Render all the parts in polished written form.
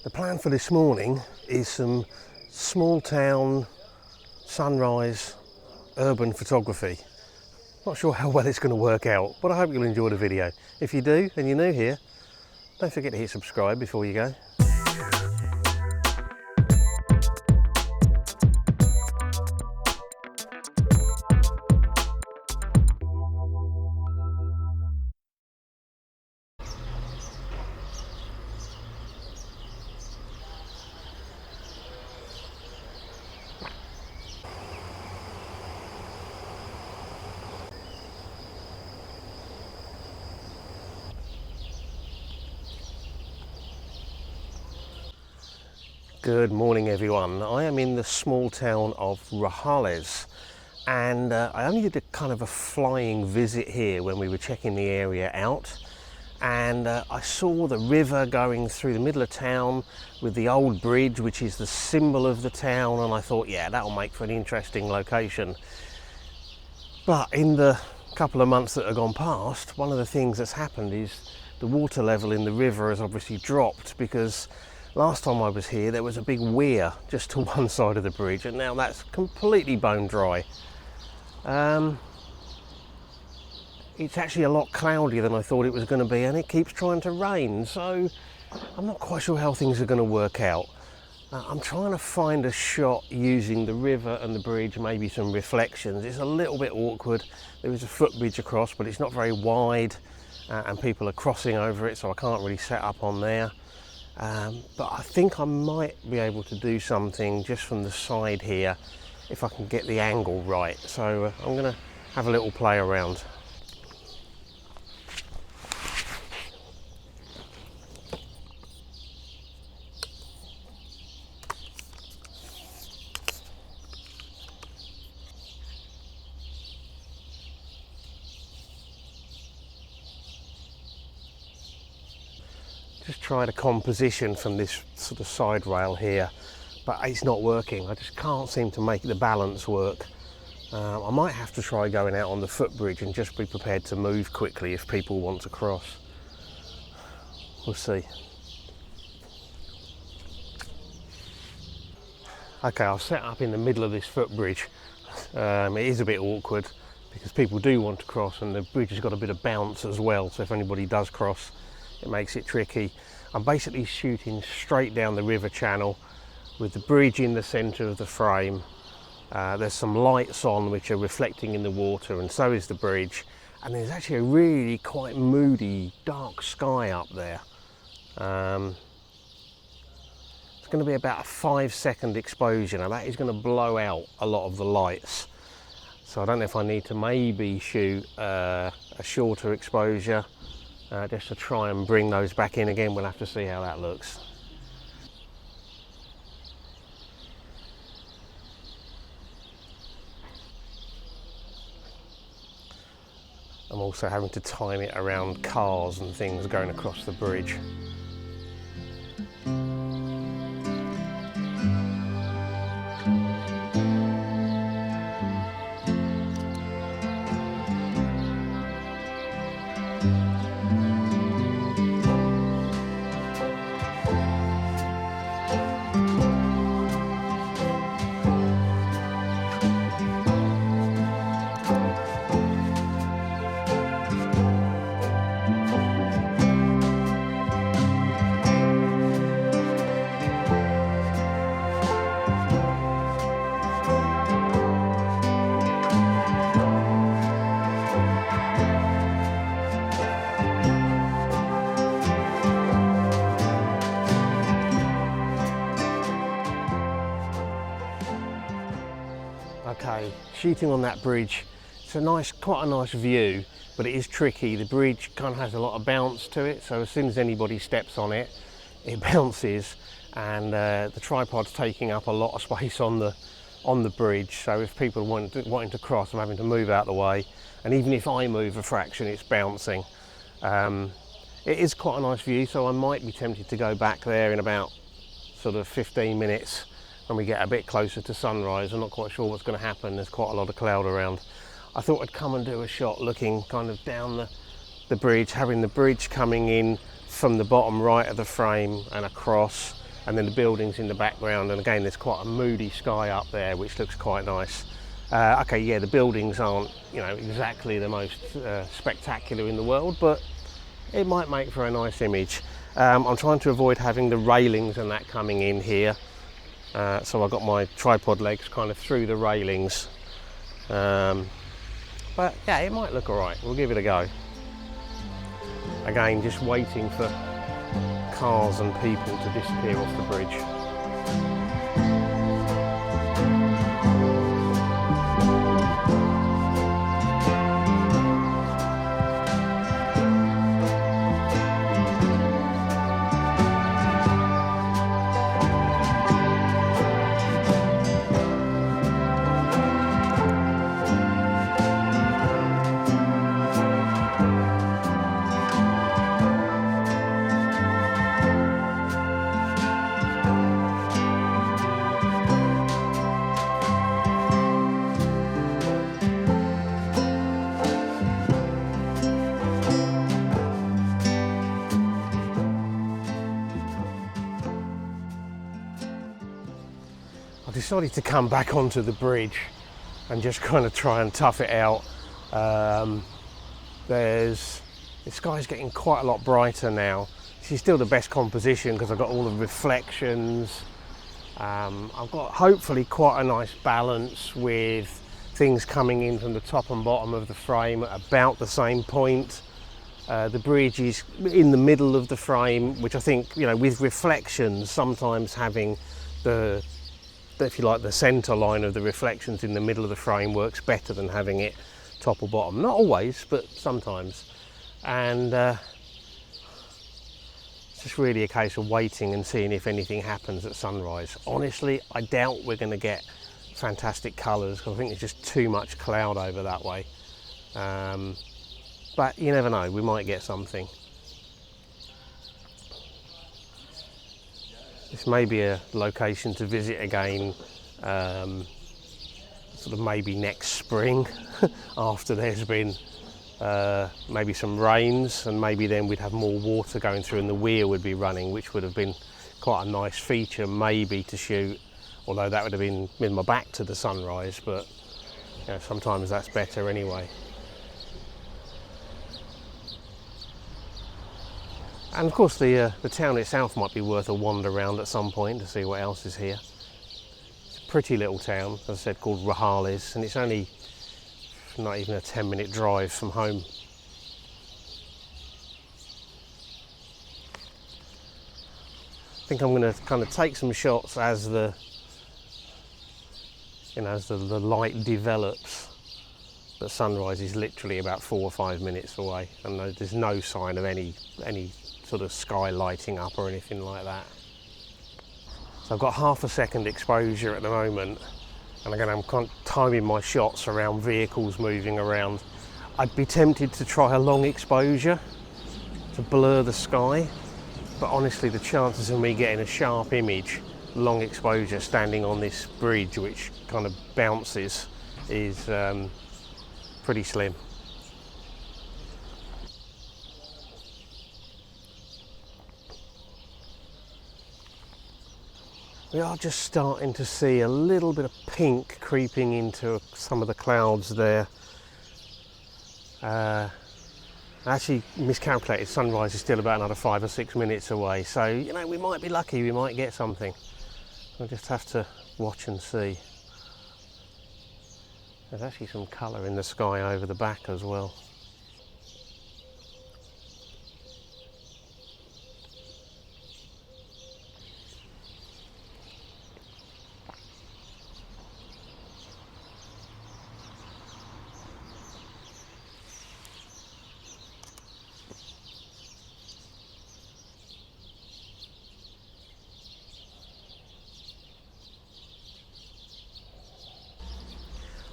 The plan for this morning is some small town sunrise urban photography. Not sure how well it's going to work out, but I hope you'll enjoy the video. If you do and you're new here, don't forget to hit subscribe before you go. Good morning everyone. I am in the small town of Rojales and I only did a kind of a flying visit here when we were checking the area out, and I saw the river going through the middle of town with the old bridge which is the symbol of the town, and I thought, yeah, that'll make for an interesting location. But in the couple of months that have gone past, one of the things that's happened is the water level in the river has obviously dropped, because last time I was here there was a big weir just to one side of the bridge, and now that's completely bone dry. It's actually a lot cloudier than I thought it was going to be, and it keeps trying to rain, so I'm not quite sure how things are going to work out. I'm trying to find a shot using the river and the bridge, maybe some reflections. It's a little bit awkward. There is a footbridge across, but it's not very wide, and people are crossing over it, so I can't really set up on there. But I think I might be able to do something just from the side here if I can get the angle right. So I'm going to have a little play around. Just tried a composition from this sort of side rail here, but it's not working. I just can't seem to make the balance work. I might have to try going out on the footbridge and just be prepared to move quickly if people want to cross. We'll see. Okay, I'll set up in the middle of this footbridge. It is a bit awkward because people do want to cross, and the bridge has got a bit of bounce as well, so if anybody does cross, it makes it tricky. I'm basically shooting straight down the river channel with the bridge in the centre of the frame. There's some lights on which are reflecting in the water, and so is the bridge. And there's actually a really quite moody, dark sky up there. It's going to be about a 5-second exposure. Now that is going to blow out a lot of the lights. So I don't know if I need to maybe shoot a shorter exposure, just to try and bring those back in again. We'll have to see how that looks. I'm also having to time it around cars and things going across the bridge. Okay, shooting on that bridge, it's quite a nice view, but it is tricky. The bridge kind of has a lot of bounce to it, so as soon as anybody steps on it, it bounces, and the tripod's taking up a lot of space on the bridge. So if people wanting to cross, I'm having to move out of the way, and even if I move a fraction, it's bouncing. It is quite a nice view, so I might be tempted to go back there in about sort of 15 minutes when we get a bit closer to sunrise. I'm not quite sure what's going to happen. There's quite a lot of cloud around. I thought I'd come and do a shot looking kind of down the bridge, having the bridge coming in from the bottom right of the frame and across, and then the buildings in the background, and again there's quite a moody sky up there which looks quite nice. Okay, yeah, the buildings aren't, you know, exactly the most spectacular in the world, but it might make for a nice image. I'm trying to avoid having the railings and that coming in here, so I've got my tripod legs kind of through the railings, but yeah, it might look alright. We'll give it a go. Again, just waiting for cars and people to disappear off the bridge. I decided to come back onto the bridge and just kind of try and tough it out. The sky's getting quite a lot brighter now. This is still the best composition because I've got all the reflections. I've got hopefully quite a nice balance with things coming in from the top and bottom of the frame at about the same point. The bridge is in the middle of the frame, which I think, you know, with reflections, sometimes having the, if you like, the centre line of the reflections in the middle of the frame works better than having it top or bottom. Not always, but sometimes. And it's just really a case of waiting and seeing if anything happens at sunrise. Honestly, I doubt we're going to get fantastic colours because I think there's just too much cloud over that way. But you never know, we might get something. This may be a location to visit again, sort of maybe next spring after there's been maybe some rains, and maybe then we'd have more water going through and the weir would be running, which would have been quite a nice feature maybe to shoot, although that would have been with my back to the sunrise, but you know, sometimes that's better anyway. And of course the town itself might be worth a wander around at some point to see what else is here. It's a pretty little town, as I said, called Rojales, and it's only not even a 10-minute drive from home. I think I'm going to kind of take some shots as the, you know, as the light develops. But sunrise is literally about 4 or 5 minutes away, and there's no sign of any sort of sky lighting up or anything like that. So I've got half a second exposure at the moment, and again I'm kind of timing my shots around vehicles moving around. I'd be tempted to try a long exposure to blur the sky, but honestly the chances of me getting a sharp image, long exposure, standing on this bridge which kind of bounces is pretty slim. We are just starting to see a little bit of pink creeping into some of the clouds there. I actually miscalculated, sunrise is still about another 5 or 6 minutes away, so you know, we might be lucky, we might get something. We'll just have to watch and see. There's actually some colour in the sky over the back as well.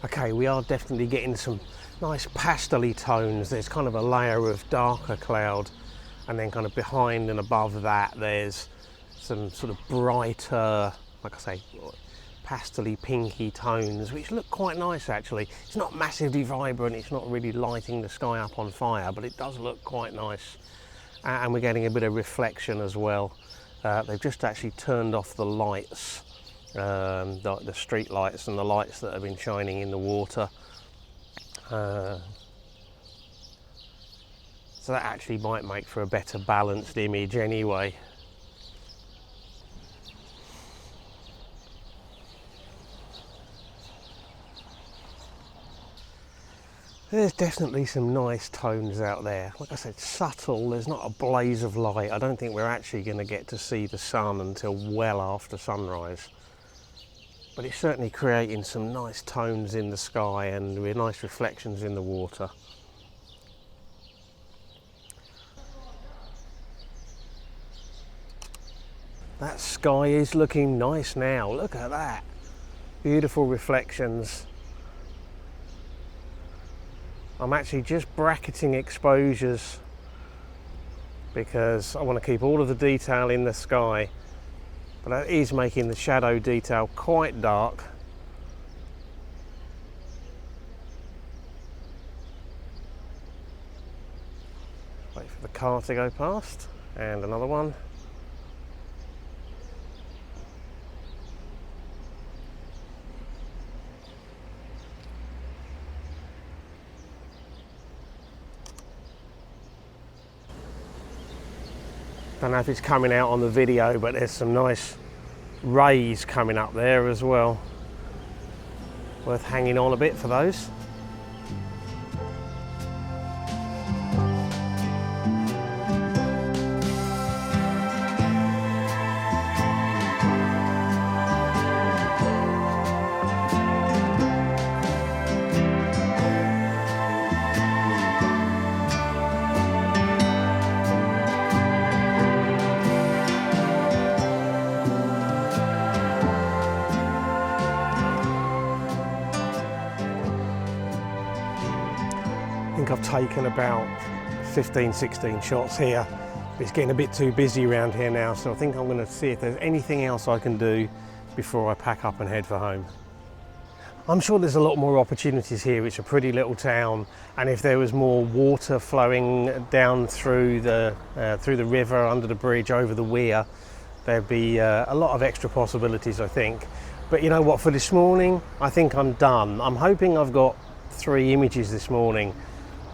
Okay, we are definitely getting some nice pastel-y tones. There's kind of a layer of darker cloud, and then kind of behind and above that there's some sort of brighter, like I say, pastel-y pinky tones, which look quite nice actually. It's not massively vibrant, it's not really lighting the sky up on fire, but it does look quite nice. And we're getting a bit of reflection as well. They've just actually turned off the lights, the street lights and the lights that have been shining in the water. So that actually might make for a better balanced image anyway. There's definitely some nice tones out there. Like I said, subtle, there's not a blaze of light. I don't think we're actually going to get to see the sun until well after sunrise. But it's certainly creating some nice tones in the sky and with nice reflections in the water. That sky is looking nice now. Look at that. Beautiful reflections. I'm actually just bracketing exposures because I want to keep all of the detail in the sky, but that is making the shadow detail quite dark. Wait for the car to go past, and another one. Don't know if it's coming out on the video, but there's some nice rays coming up there as well. Worth hanging on a bit for those. I think I've taken about 15-16 shots here. It's getting a bit too busy around here now, so I think I'm going to see if there's anything else I can do before I pack up and head for home. I'm sure there's a lot more opportunities here. It's a pretty little town, and if there was more water flowing down through the river, under the bridge, over the weir, there'd be a lot of extra possibilities, I think. But you know what, for this morning, I think I'm done. I'm hoping I've got 3 images this morning.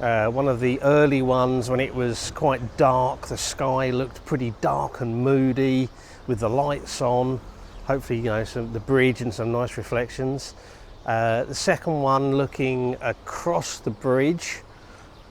One of the early ones when it was quite dark, the sky looked pretty dark and moody with the lights on. Hopefully, you know, the bridge and some nice reflections. The second one looking across the bridge.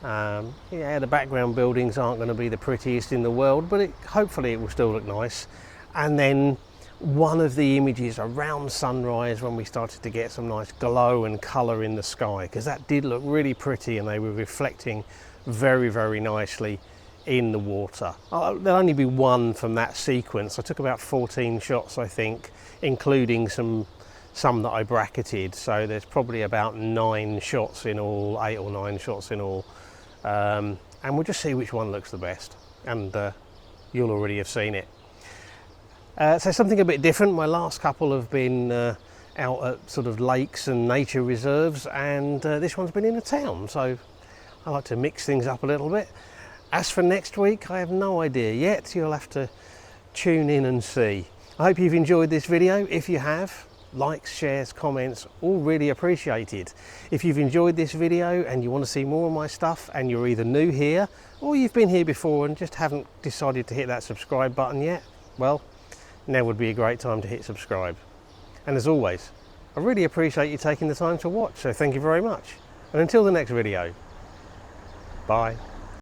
Yeah, the background buildings aren't going to be the prettiest in the world, but hopefully it will still look nice. And then one of the images around sunrise when we started to get some nice glow and colour in the sky, because that did look really pretty and they were reflecting very, very nicely in the water. There'll only be one from that sequence. I took about 14 shots, I think, including some that I bracketed, so there's probably about 9 shots in all, 8 or 9 shots in all, and we'll just see which one looks the best, and you'll already have seen it. So something a bit different. My last couple have been out at sort of lakes and nature reserves, and this one's been in a town, so I like to mix things up a little bit. As for next week, I have no idea yet. You'll have to tune in and see. I hope you've enjoyed this video. If you have, likes, shares, comments, all really appreciated. If you've enjoyed this video and you want to see more of my stuff, and you're either new here or you've been here before and just haven't decided to hit that subscribe button yet, well, now would be a great time to hit subscribe. And as always, I really appreciate you taking the time to watch, so thank you very much. And until the next video, bye.